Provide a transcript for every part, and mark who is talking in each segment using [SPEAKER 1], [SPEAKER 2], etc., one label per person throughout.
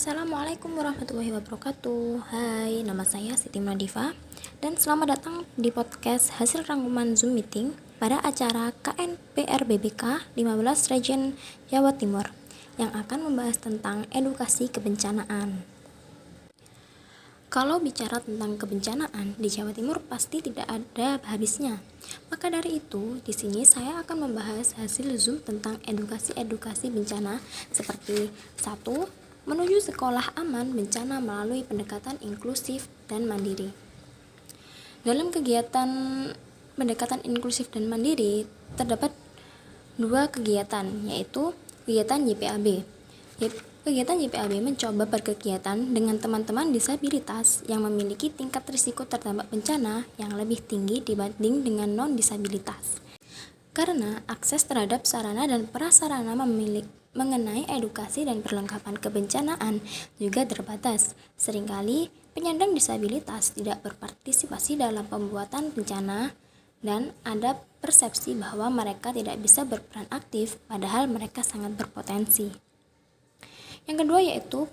[SPEAKER 1] Assalamualaikum warahmatullahi wabarakatuh. Hai, nama saya Siti Nadifa dan selamat datang di podcast hasil rangkuman Zoom meeting pada acara KNPR-BBK 15 Region Jawa Timur yang akan membahas tentang edukasi kebencanaan. Kalau bicara tentang kebencanaan di Jawa Timur pasti tidak ada habisnya. Maka dari itu, di sini saya akan membahas hasil Zoom tentang edukasi bencana seperti 1. Menuju sekolah aman bencana melalui pendekatan inklusif dan mandiri. Dalam kegiatan pendekatan inklusif dan mandiri terdapat dua kegiatan, yaitu kegiatan YPAB. Kegiatan YPAB mencoba berkegiatan dengan teman-teman disabilitas yang memiliki tingkat risiko terdampak bencana yang lebih tinggi dibanding dengan non-disabilitas. Karena akses terhadap sarana dan prasarana mengenai edukasi dan perlengkapan kebencanaan juga terbatas. Seringkali penyandang disabilitas tidak berpartisipasi dalam pembuatan bencana dan ada persepsi bahwa mereka tidak bisa berperan aktif padahal mereka sangat berpotensi. Yang kedua yaitu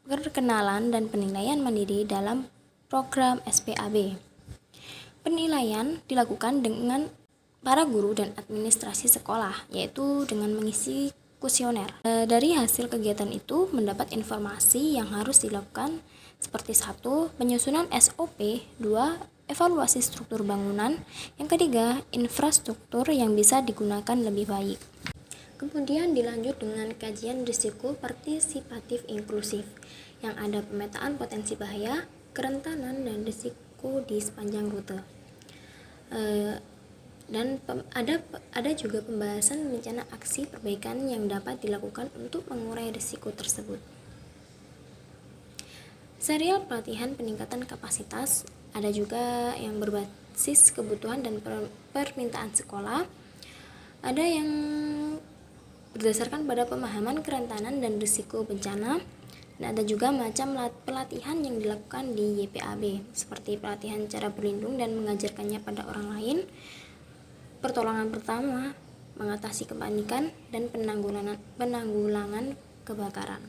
[SPEAKER 1] perkenalan dan penilaian mandiri dalam program SPAB. Penilaian dilakukan dengan para guru dan administrasi sekolah, yaitu dengan mengisi kuesioner. Dari hasil kegiatan itu mendapat informasi yang harus dilakukan seperti 1. Penyusunan SOP, 2. Evaluasi struktur bangunan, yang ketiga infrastruktur yang bisa digunakan lebih baik. Kemudian dilanjut dengan kajian risiko partisipatif inklusif yang ada pemetaan potensi bahaya, kerentanan, dan risiko di sepanjang rute. Dan ada juga pembahasan rencana aksi perbaikan yang dapat dilakukan untuk mengurai risiko tersebut. Serial pelatihan peningkatan kapasitas, ada juga yang berbasis kebutuhan dan permintaan sekolah, ada yang berdasarkan pada pemahaman kerentanan dan risiko bencana, dan ada juga macam pelatihan yang dilakukan di YPAB, seperti pelatihan cara berlindung dan mengajarkannya pada orang lain, pertolongan pertama, mengatasi kepanikan, dan penanggulangan kebakaran.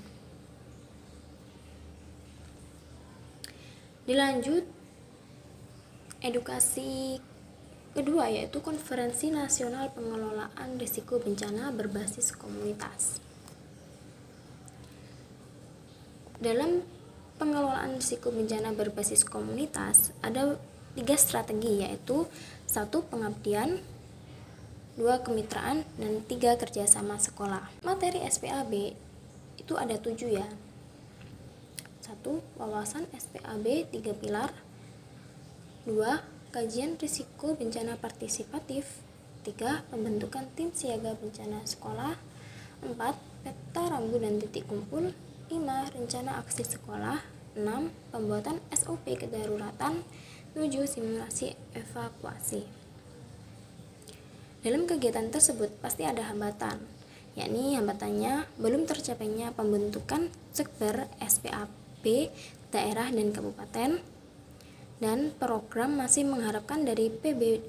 [SPEAKER 1] Dilanjut, edukasi kedua yaitu Konferensi Nasional Pengelolaan Risiko Bencana Berbasis Komunitas. Dalam pengelolaan risiko bencana berbasis komunitas ada 3 strategi, yaitu 1. Pengabdian, 2. Kemitraan, dan 3. Kerjasama sekolah. Materi SPAB itu ada 7 ya. 1. Wawasan SPAB 3 pilar, 2. Kajian risiko bencana partisipatif, 3. Pembentukan tim siaga bencana sekolah, 4. Peta rambu dan titik kumpul, 5. Rencana aksi sekolah, 6. Pembuatan SOP kedaruratan, 7. Simulasi evakuasi. Dalam kegiatan tersebut pasti ada hambatan, yakni hambatannya belum tercapainya pembentukan sekber SPAB daerah dan kabupaten, dan program masih mengharapkan dari PBD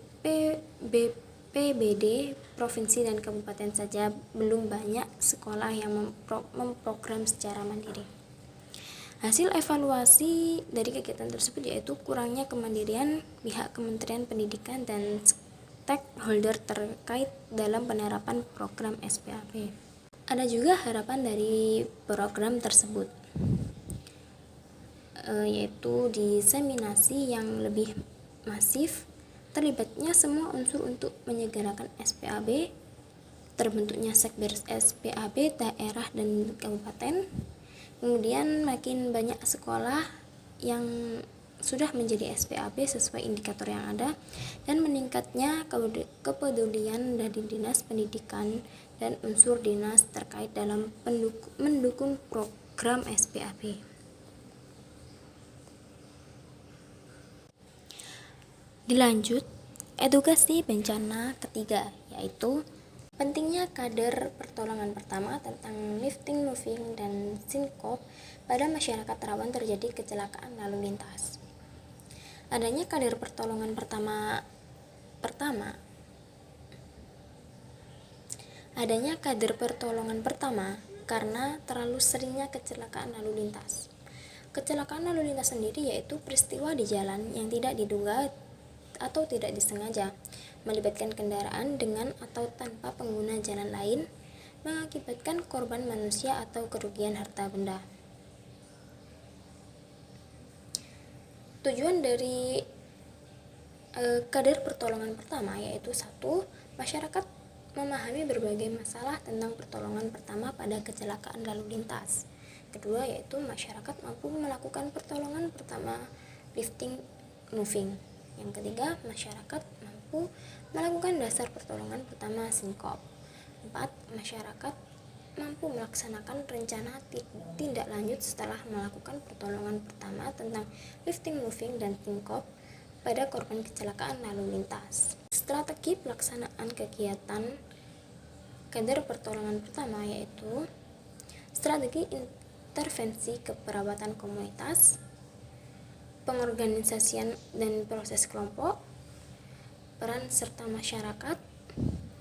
[SPEAKER 1] provinsi dan kabupaten saja, belum banyak sekolah yang memprogram secara mandiri. Hasil evaluasi dari kegiatan tersebut yaitu kurangnya kemandirian pihak Kementerian Pendidikan dan stakeholder terkait dalam penerapan program SPAB. Ada juga harapan dari program tersebut, yaitu diseminasi yang lebih masif, terlibatnya semua unsur untuk menyegerakan SPAB, terbentuknya sekber SPAB daerah dan kabupaten, kemudian makin banyak sekolah yang sudah menjadi SPAB sesuai indikator yang ada, dan meningkatnya kepedulian dari Dinas Pendidikan dan unsur dinas terkait dalam mendukung program SPAB. Dilanjut, edukasi bencana ketiga, yaitu pentingnya kader pertolongan pertama tentang lifting, moving, dan sinkop pada masyarakat rawan terjadi kecelakaan lalu lintas. Adanya kader pertolongan pertama karena terlalu seringnya kecelakaan lalu lintas. Kecelakaan lalu lintas sendiri yaitu peristiwa di jalan yang tidak diduga atau tidak disengaja, melibatkan kendaraan dengan atau tanpa pengguna jalan lain, mengakibatkan korban manusia atau kerugian harta benda. Tujuan dari kader pertolongan pertama yaitu 1. Masyarakat memahami berbagai masalah tentang pertolongan pertama pada kecelakaan lalu lintas. Kedua yaitu masyarakat mampu melakukan pertolongan pertama lifting moving. Yang ketiga, masyarakat mampu melakukan dasar pertolongan pertama sinkop. 4. Masyarakat mampu melaksanakan rencana tindak lanjut setelah melakukan pertolongan pertama tentang lifting moving dan sinkop pada korban kecelakaan lalu lintas. Strategi pelaksanaan kegiatan kader pertolongan pertama yaitu strategi intervensi keperawatan komunitas, pengorganisasian dan proses kelompok, peran serta masyarakat,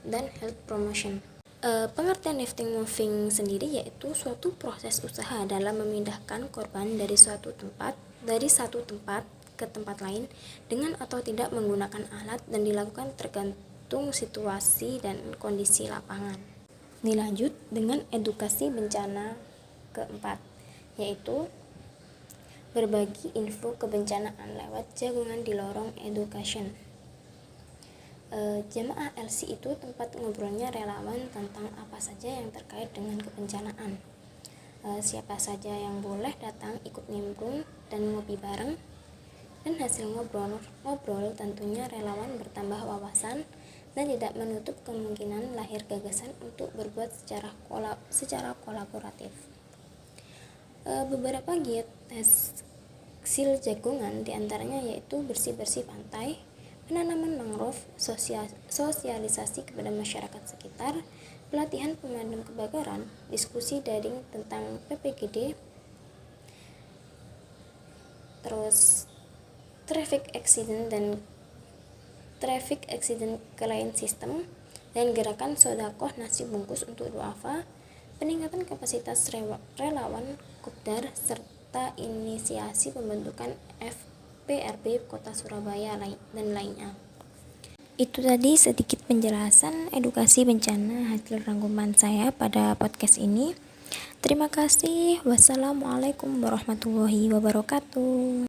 [SPEAKER 1] dan health promotion. Pengertian lifting moving sendiri yaitu suatu proses usaha dalam memindahkan korban dari satu tempat ke tempat lain dengan atau tidak menggunakan alat dan dilakukan tergantung situasi dan kondisi lapangan. Dilanjut dengan edukasi bencana keempat, yaitu berbagi info kebencanaan lewat jagungan di lorong education. Jamaah LC itu tempat ngobrolnya relawan tentang apa saja yang terkait dengan kebencanaan. Siapa saja yang boleh datang ikut nimbrung dan ngopi bareng. Dan hasil ngobrol tentunya relawan bertambah wawasan dan tidak menutup kemungkinan lahir gagasan untuk berbuat secara kolaboratif. Beberapa giat hasil jagungan diantaranya yaitu bersih-bersih pantai, penanaman mangrove, sosialisasi kepada masyarakat sekitar, pelatihan pemadam kebakaran, diskusi daring tentang PPGD, terus traffic accident claim system, dan gerakan sodakoh nasi bungkus untuk duafa, peningkatan kapasitas relawan Kopdar, serta inisiasi pembentukan FPRB Kota Surabaya dan lainnya. Itu tadi sedikit penjelasan edukasi bencana hasil rangkuman saya pada podcast ini. Terima kasih. Wassalamualaikum warahmatullahi wabarakatuh.